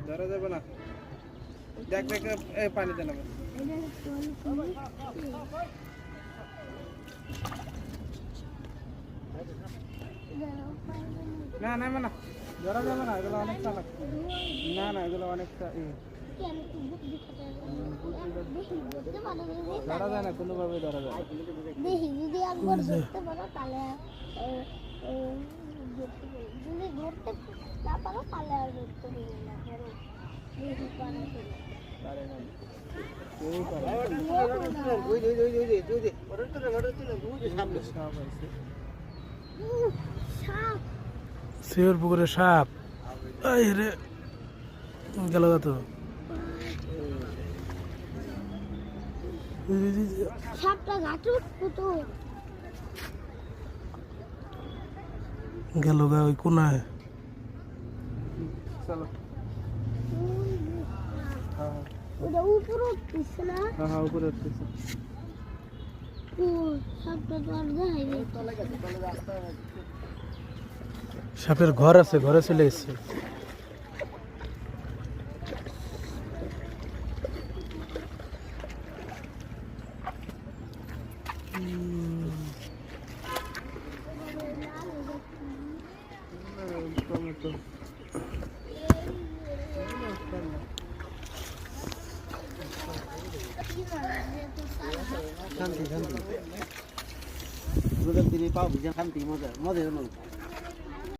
ধরা যাবে না, দেখ দেখ পানিতে নামে। না নামে না, ধরা যাবে না, এগুলো অনেক চালাক। না না, এগুলো অনেকটা ধরা যায় না, কোনোভাবে ধরা যায় না। দেখি যদি একবার ধরতে পারো তাহলে যদি ধরতে না পারো তাহলে আর ধরতে পারবে না। শিওর পুকুরে সাপ রে গেল তো সাপটা গাছে উঠবো তো গেল গা ওই কোনায়। চলো ওটা উপরে উঠতেছে না। হ্যাঁ উপরে উঠতেছে। ও সাপটা তো আর দেখাই নেই। সাপের ঘর আছে, ঘরে চলে এসছে। শান্তি শান্তি, পাও বুঝে শান্তি, মজা মজা।